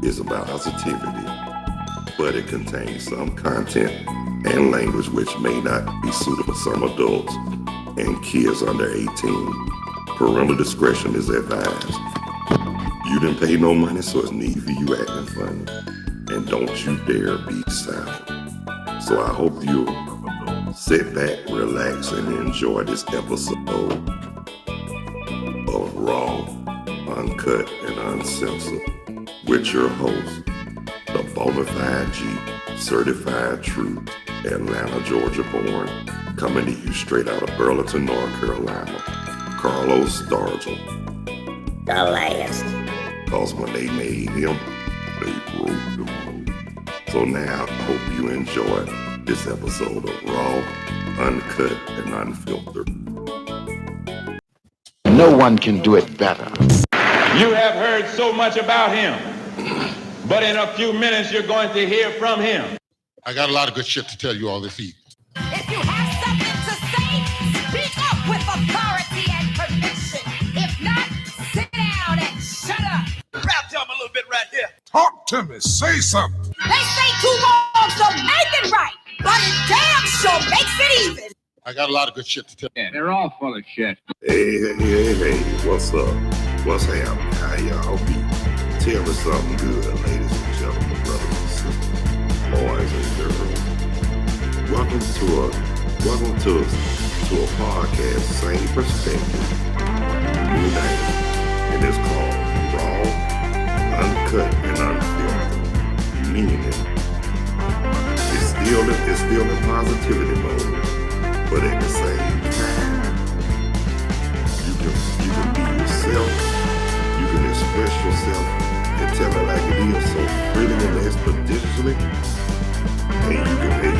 is about positivity, but it contains some content and language which may not be suitable for some adults and kids under 18. Parental discretion is advised. You didn't pay no money, so it's neither you acting funny. And don't you dare be silent. So I hope you sit back, relax, and enjoy this episode of Raw, Uncut, and Uncensored with your host, the Bonafide G, certified true, Atlanta, Georgia born, coming to you straight out of Burlington, North Carolina, Carlos Stargell. The last. Cause when they made him, they broke the rule. So now I hope you enjoy this episode of Raw, Uncut, and Unfiltered. No one can do it better. You have heard so much about him, but in a few minutes you're going to hear from him. I got a lot of good shit to tell you all this evening. If you have something to say, speak up with authority and conviction. If not, sit down and shut up. Rap jump a little bit right here. Talk to me. Say something. They say two wrongs don't make it right, but it damn sure makes it even. I got a lot of good shit to tell you. Yeah, they're all full of shit. Hey, what's up? What's happening? How y'all be? Tell me something good, ladies and gentlemen, brothers and sisters, boys and girls. Welcome to a podcast, same perspective, new name, and it's called Raw, Uncut, and Unfiltered. Meaning it's still in positivity mode, but at the same time, you can be yourself, you can express yourself and tell it like it is so freely and expeditiously, and you can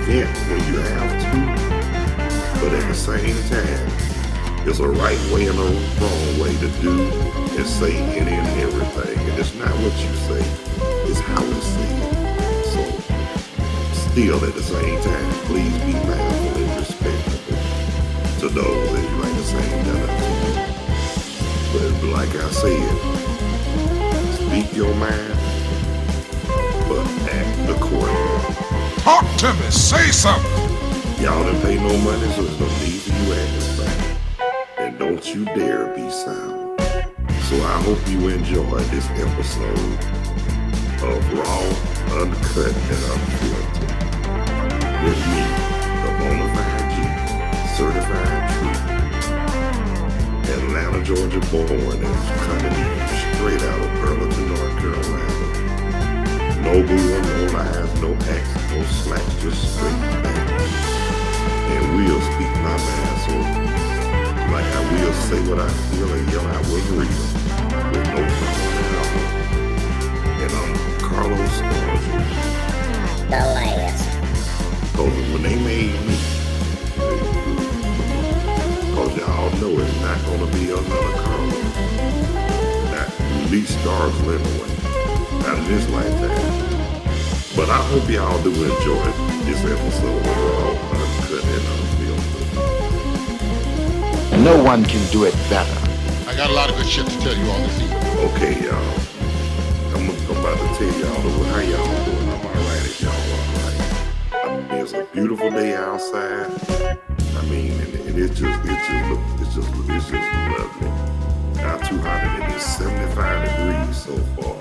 vent when you have to, but at the same time, there's a right way and a wrong way to do and say any and everything, and it's not what you say, it's how we say it. So, still at the same time, please be mindful and respectful to those that you like the same done to you. But like I said, speak your mind, but act accordingly. Talk to me. Say something. Y'all didn't pay no money, so there's no need for you acting fine. And don't you dare be silent. So I hope you enjoy this episode of Raw, Uncut, and Unfiltered with me, the Bonafide G, certified true, Atlanta, Georgia born, and coming straight out of Burlington, North Carolina. No booing, no lies, no acts, no slacks, just straight back. And we'll speak my mind, so like I will say what I feel and yell out what's real, with no problem at all. And I'm Carlos Stargell. The last. Cause when they made me, cause y'all know it's not gonna be another Carlos. Not at least Stargell anyway. Not in this lifetime. But I hope y'all do enjoy this episode of Raw, Uncut, and Unfiltered. No one can do it better. I got a lot of good shit to tell you all this evening. Okay, y'all. I'm about to tell y'all how y'all doing. I'm alright if y'all alright. I mean, it's a beautiful day outside. I mean, and it's just lovely. Not too hot, and it is 75 degrees so far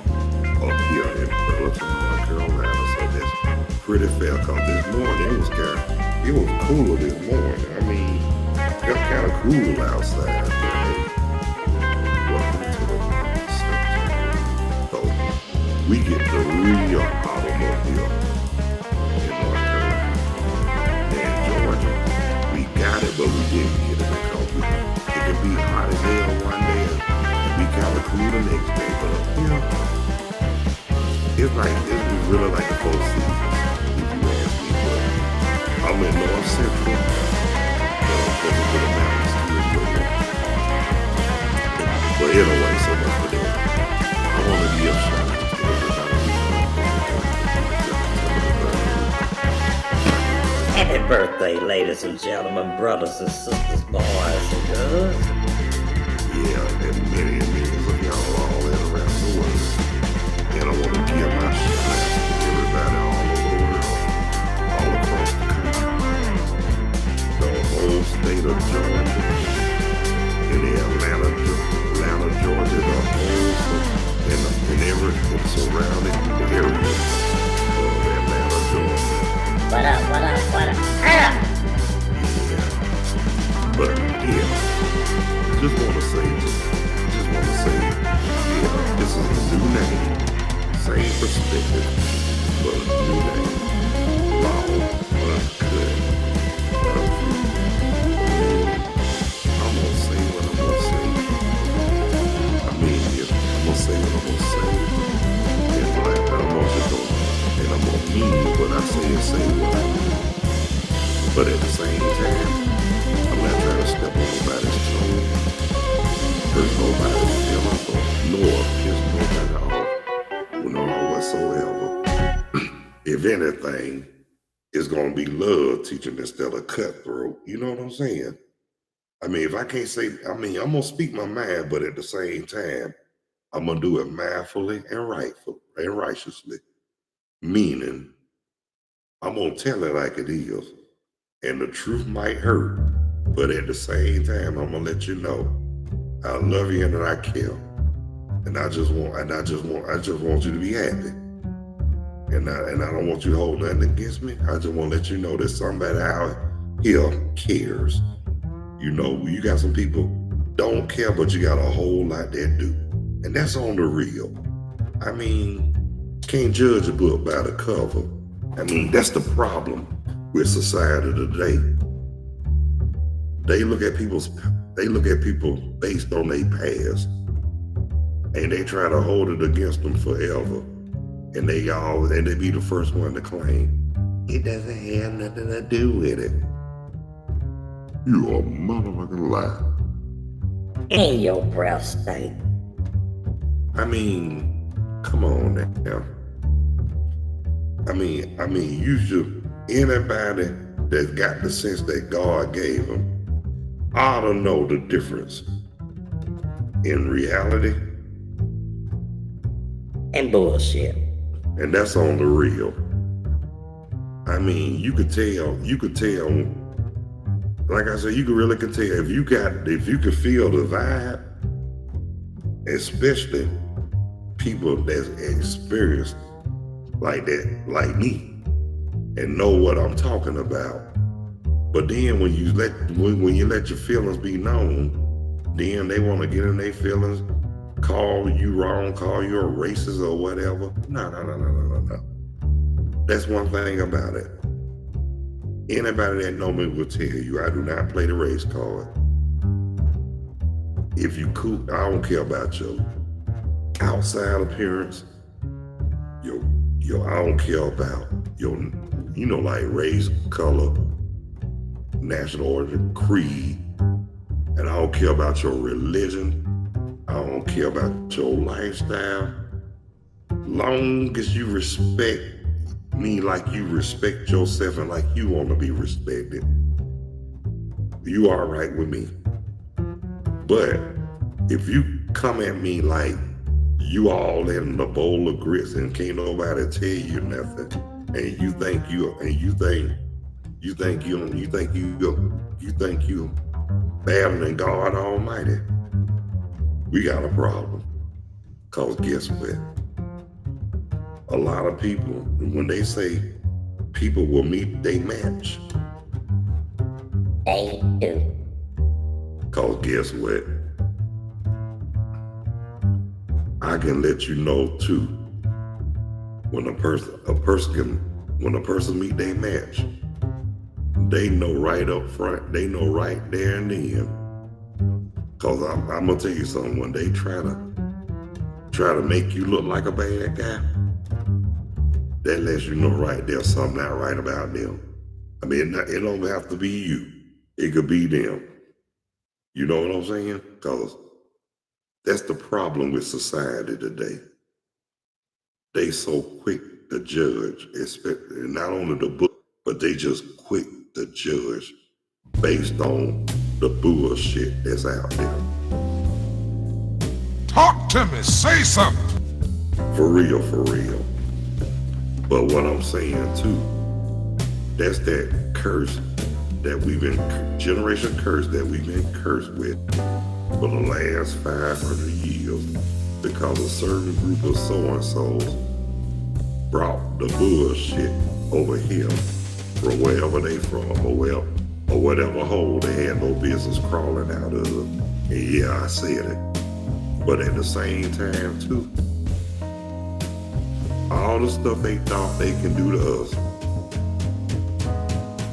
up here in Burlington, North Carolina. So that's pretty fair. Cause this morning it was cooler this morning. I mean, it got kind of cool outside. But hey, welcome to the so we get the real automobile in North Carolina and Georgia. We got it, but we didn't get it because it could be hot as hell one day and be kind of cool the next day. But up here, it's really like the four seasons, if you ask me. But I'm in North Central, closer to the mountains too as well. But anyway, so much for that. I want to give shout out to everybody. Happy birthday, ladies and gentlemen, brothers and sisters, boys and girls. Yeah, and millions of y'all all in around the world. What up? Yeah. But yeah, just want to say, yeah, this is a new name, same perspective, but a new name. Raw, uncut, unfiltered. I'm gonna say what I'm gonna say. I mean, if I'm gonna say what I'm gonna say, and like I'm gonna go, and I'm gonna mean what I say and say what I mean. But at the same time, I'm not trying to step on nobody's toe, hurt nobody's feelings, nor piss nobody off, nor whatsoever. If anything, it's gonna be love teaching instead of cutthroat. You know what I'm saying? I mean, if I can't say, I'm gonna speak my mind, but at the same time, I'm gonna do it mindfully and righteously. Meaning, I'm gonna tell it like it is. And the truth might hurt, but at the same time, I'm gonna let you know I love you and that I care. And I just want you to be happy. And I don't want you to hold nothing against me. I just want to let you know that somebody out here cares. You know, you got some people don't care, but you got a whole lot that do. And that's on the real. I mean, can't judge a book by the cover. I mean, that's the problem with society today. They look at people based on their past, and they try to hold it against them forever. And they be the first one to claim it doesn't have nothing to do with it. You a motherfucking lie. And your breath stink. I mean, come on now. I mean, you should, anybody that's got the sense that God gave them ought to know the difference in reality And bullshit. and that's on the real. I mean, you could tell, like I said, you could tell if you could feel the vibe, especially people that's experienced like that, like me, and know what I'm talking about. But then when you let your feelings be known, then they want to get in their feelings, call you wrong, call you a racist or whatever. No. That's one thing about it. Anybody that know me will tell you I do not play the race card. If you cool, I don't care about your outside appearance. I don't care about your, like race, color, national origin, creed, and I don't care about your religion. I don't care about your lifestyle. Long as you respect me like you respect yourself and like you want to be respected, you all right with me. But if you come at me like you all in a bowl of grits and can't nobody tell you nothing, and you think you better than God Almighty, we got a problem. Cause guess what? A lot of people, when they say people will meet they match, They do. cause guess what? I can let you know too, when a person meet they match, they know right up front, they know right there and then. Cause I'm gonna tell you something, when they try to make you look like a bad guy, that lets you know right there's something not right about them. I mean, it don't have to be you. It could be them. You know what I'm saying? Cause that's the problem with society today. They so quick to judge, especially not only the book, but they just quick to judge based on the bullshit that's out there. Talk to me, say something. For real. But what I'm saying too, that's that curse that generation curse that we've been cursed with for the last 500 years because a certain group of so-and-sos brought the bullshit over here from wherever they from or whatever hole they had no business crawling out of. And yeah, I said it. But at the same time too, all the stuff they thought they can do to us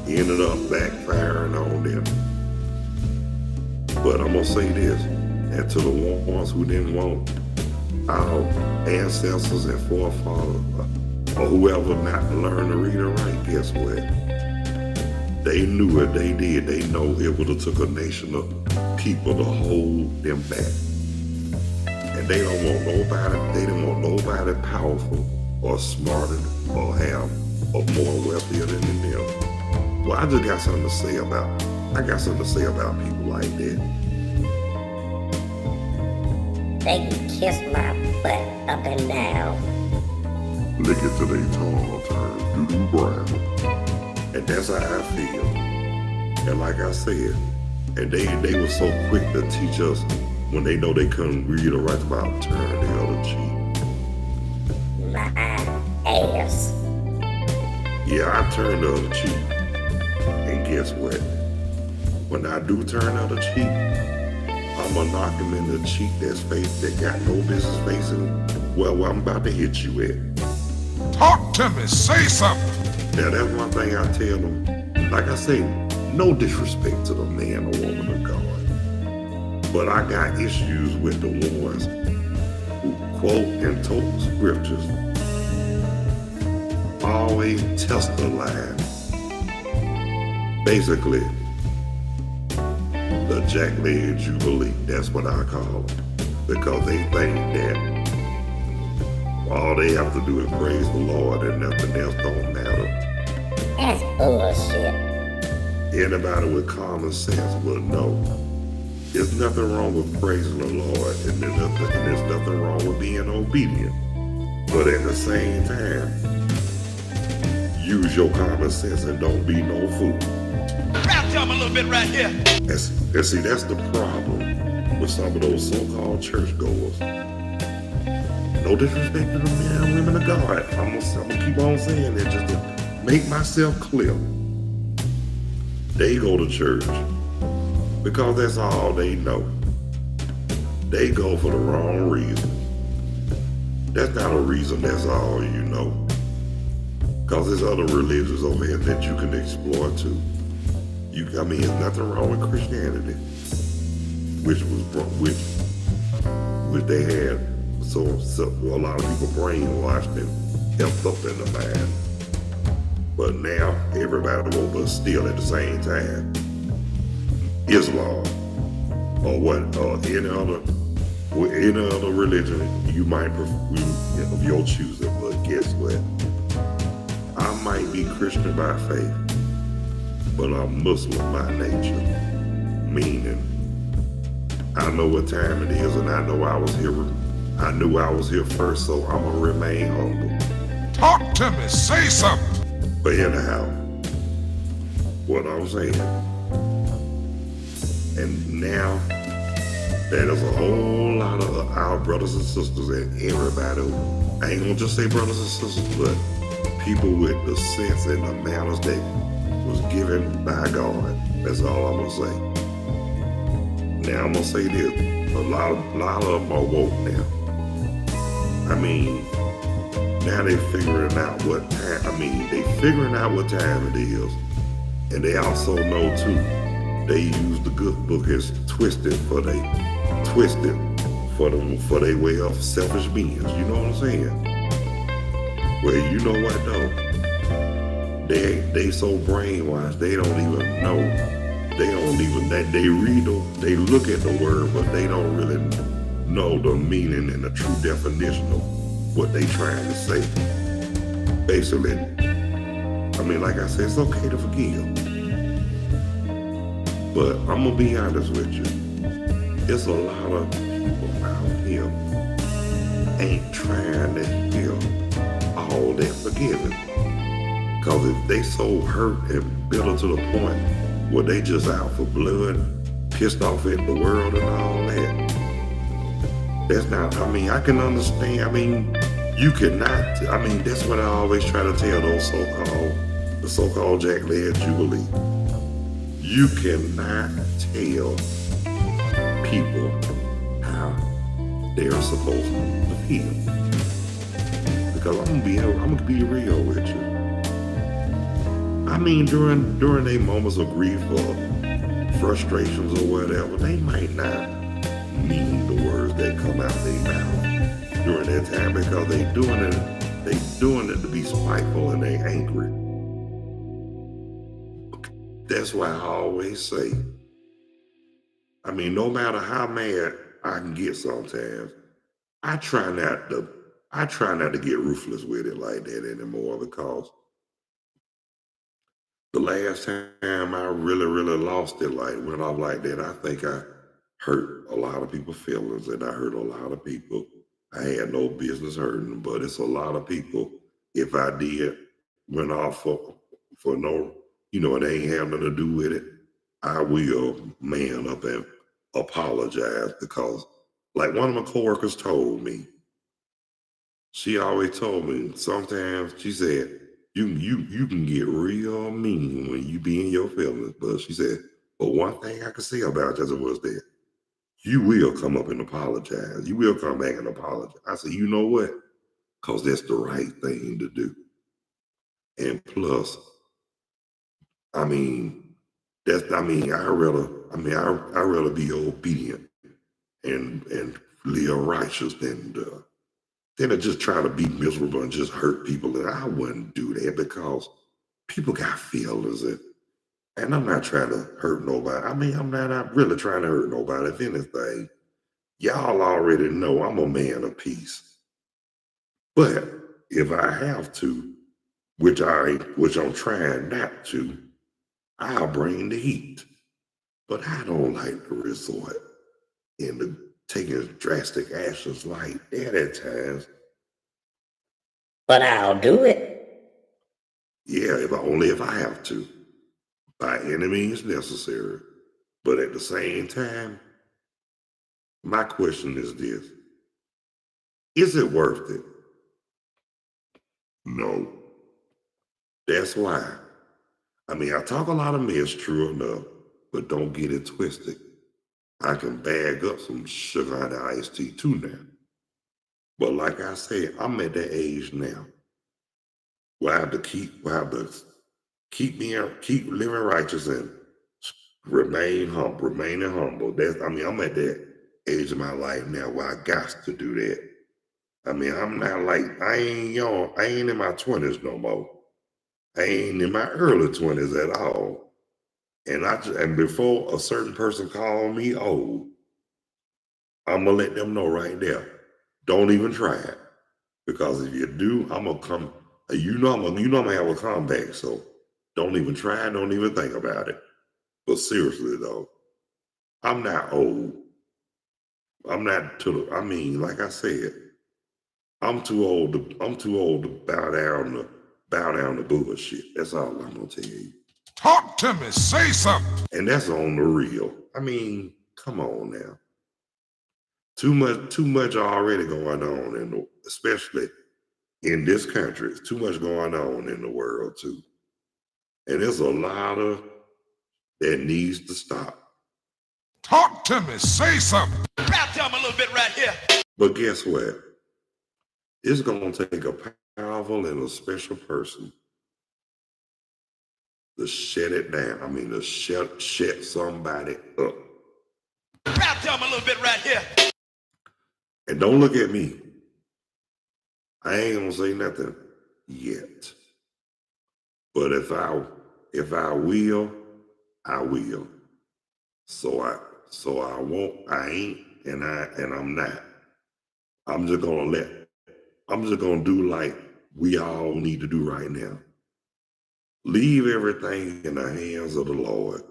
ended up backfiring on them. But I'm gonna say this, and to the ones who didn't want our ancestors and forefathers or whoever not to learn to read and write, guess what? They knew it, they did. They know it would have took a nation of people to hold them back. And they don't want nobody powerful or smarter or have or more wealthier than them. Well, I got something to say about people like that. They can kiss my butt up and down. Lick it till they tongue turn doo-doo brown. And that's how I feel. And like I said, and they were so quick to teach us when they know they couldn't read or write about turn the other cheek. My ass. Yeah, I turn the other cheek. And guess what? When I do turn the other cheek, I'ma knock him in the cheek that got no business facing where I'm about to hit you at. Talk to me. Say something. Now that's one thing I tell them. Like I say, no disrespect to the man or woman of God. But I got issues with the ones who quote and tote scriptures, always test the line. Basically, the jack-legged jubilee, that's what I call them. Because they think that all they have to do is praise the Lord and nothing else don't matter. That's bullshit. Anybody with common sense will know there's nothing wrong with praising the Lord and there's nothing wrong with being obedient. But at the same time, use your common sense and don't be no fool. Rap to 'em a little bit right here. And see, that's the problem with some of those so-called churchgoers. No disrespect to the men and women of God. I'm gonna keep on saying that just to make myself clear. They go to church because that's all they know. They go for the wrong reason. That's not a reason, that's all you know. Because there's other religions over here that you can explore too. There's nothing wrong with Christianity, which they had so a lot of people brainwashed and helped up in the mind. But now everybody will, but still at the same time, Islam or any other religion you might of your choosing. But guess what? I might be Christian by faith, but I'm Muslim by nature. Meaning, I know what time it is, and I know I was here. I knew I was here first, so I'm gonna remain humble. Talk to me. Say something. But anyhow, what I'm saying, and now there's a whole lot of our brothers and sisters and everybody, I ain't gonna just say brothers and sisters, but people with the sense and the manners that was given by God. That's all I'm gonna say. Now I'm gonna say this, a lot of them are woke now. I mean, now they figuring out what time, they figuring out what time it is. And they also know too, they use the good book as twisted for their way of selfish beings. You know what I'm saying? Well, you know what though? They so brainwashed, they don't even know. They look at the word, but they don't really know the meaning and the true definition of what they trying to say. Basically, like I said, it's okay to forgive. But I'm gonna be honest with you. There's a lot of people out here ain't trying to hear all that forgiving. Cause if they so hurt and bitter to the point where they just out for blood, pissed off at the world and all that. That's not, I can understand, you cannot, that's what I always try to tell those so-called the so-called Jack Led Jubilee. You cannot tell people how they're supposed to feel. Because I'm gonna be real with you. I mean, during their moments of grief or frustrations or whatever, they might not mean the words that come out their mouth during that time because they doing it to be spiteful and they angry. That's why I always say, I mean, no matter how mad I can get sometimes, I try not to get ruthless with it like that anymore, because the last time I really, really lost it, like went off like that, I think I hurt a lot of people's feelings, and I hurt a lot of people I had no business hurting. But it's a lot of people, if I did went off for no, it ain't have nothing to do with it, I will man up and apologize. Because like one of my coworkers told me, she always told me, sometimes she said, you can get real mean when you be in your feelings. But she said, but one thing I could say about you was that you will come up and apologize. You will come back and apologize. I said, you know what? Because that's the right thing to do. And plus, I'd rather be obedient and live righteous than to just try to be miserable and just hurt people. And I wouldn't do that, because people got feelings, and I'm not trying to hurt nobody. I mean, I'm not really trying to hurt nobody. If anything, y'all already know I'm a man of peace. But if I have to, which I'm trying not to, I'll bring the heat. But I don't like to resort into taking drastic actions like that at times. But I'll do it. Yeah, if I have to, by any means necessary. But at the same time, my question is this: is it worth it? No. That's why. I mean, I talk a lot of mess, true enough, but don't get it twisted. I can bag up some sugar and iced tea too now. But like I said, I'm at that age now where I have to keep living righteous and remaining humble. I'm at that age of my life now where I got to do that. I mean, I'm not like, I ain't young. I ain't in my 20s no more. I ain't in my early 20s at all. And before a certain person call me old, I'm gonna let them know right there, don't even try it. Because if you do, I'm gonna come, I'm gonna have a comeback. So don't even try, don't even think about it. But seriously though, I'm not old. I'm not like I said, I'm too old to bow down to bullshit. That's all I'm gonna tell you. Talk to me, say something. And that's on the real. I mean, come on now. Too much already going on, especially in this country. It's too much going on in the world too. And there's a lot of that needs to stop. Talk to me, say something. Rap them a little bit right here. But guess what? It's gonna take a powerful and a special person to shut it down. I mean, to shut somebody up. Rap them a little bit right here. And don't look at me. I ain't gonna say nothing yet. But if I will, I will. So I won't, I ain't, and I'm not. I'm just gonna do like we all need to do right now. Leave everything in the hands of the Lord.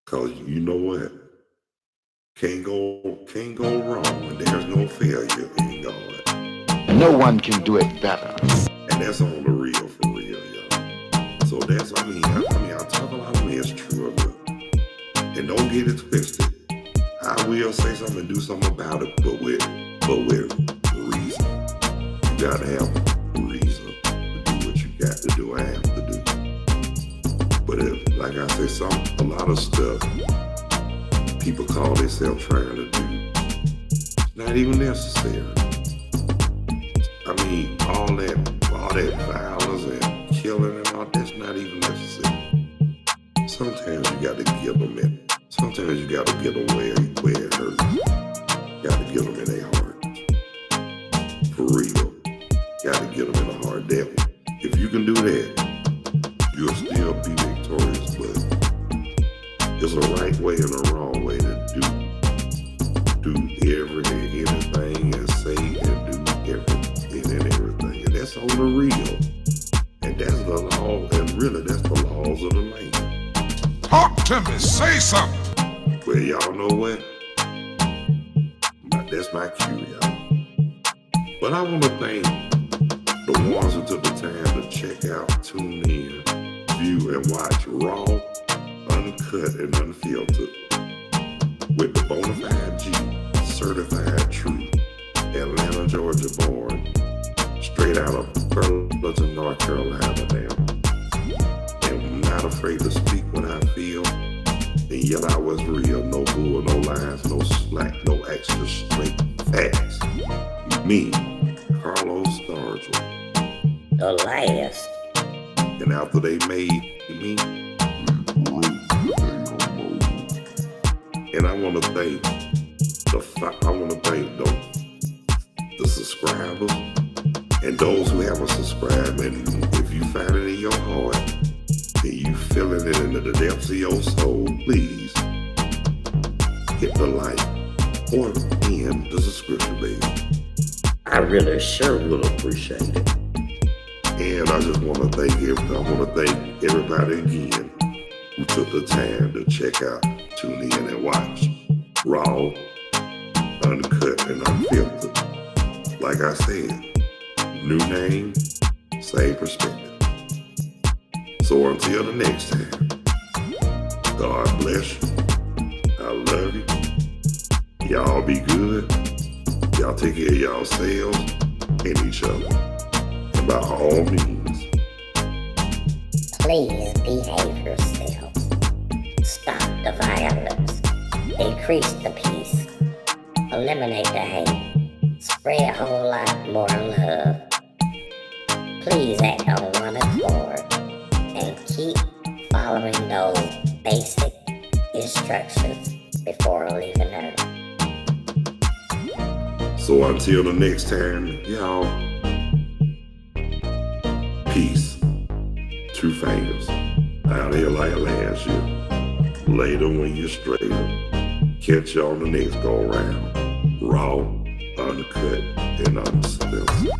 Cause you know what? Can't go wrong when there's no failure in God. No one can do it better. And that's on the real, for real, y'all. So that's, I talk a lot of mess, true enough. And don't get it twisted. I will say something and do something about it, but with reason. You gotta have reason to do what you got to do. I have to But like I said, a lot of stuff people call themselves trying to do, not even necessary. I mean, all that violence and killing and all that's not even necessary. Sometimes you got to give them it. Sometimes you got to get them where it hurts. You got to get them in their heart. For real. Got to get them in the heart. That if you can do that, you'll still be victorious. But there's a right way and a wrong way to do anything and say and do everything and everything. And that's on the real. And that's the law. And really, that's the laws of the land. Talk to me, say something. Well, y'all know what? That's my cue, y'all. But I want to thank the ones who took the time to check out, tune in, view, and watch Raw, Uncut, and Unfiltered with the Bonafide G, certified true, Atlanta, Georgia born, straight out of Burlington, North Carolina now. And I'm not afraid to speak when I feel, and yet I was real. No bull, no lies, no slack, no extra straight facts. Me, Carlos Stargell. The last. And after they made me, and I want to thank the subscribers and those who haven't subscribed. And if you find it in your heart and you feeling it into the depths of your soul, please hit the like or in the subscription, baby. I really sure will appreciate it. And I just want to thank everybody again who took the time to check out, tune in, and watch Raw, Uncut, and Unfiltered. Like I said, new name, same perspective. So until the next time, God bless you. I love you. Y'all be good. Y'all take care of yourselves and each other. And by all means, Please behave yourselves. Stop the violence. Increase the peace. Eliminate the hate. Spread a whole lot more love. Please act on one accord and keep following those basic instructions before leaving Earth. so until the next time, y'all, peace. 2 fingers. Out here like last year. Later when you're straighter. Catch you on the next go round. Raw, uncut, and uncensored.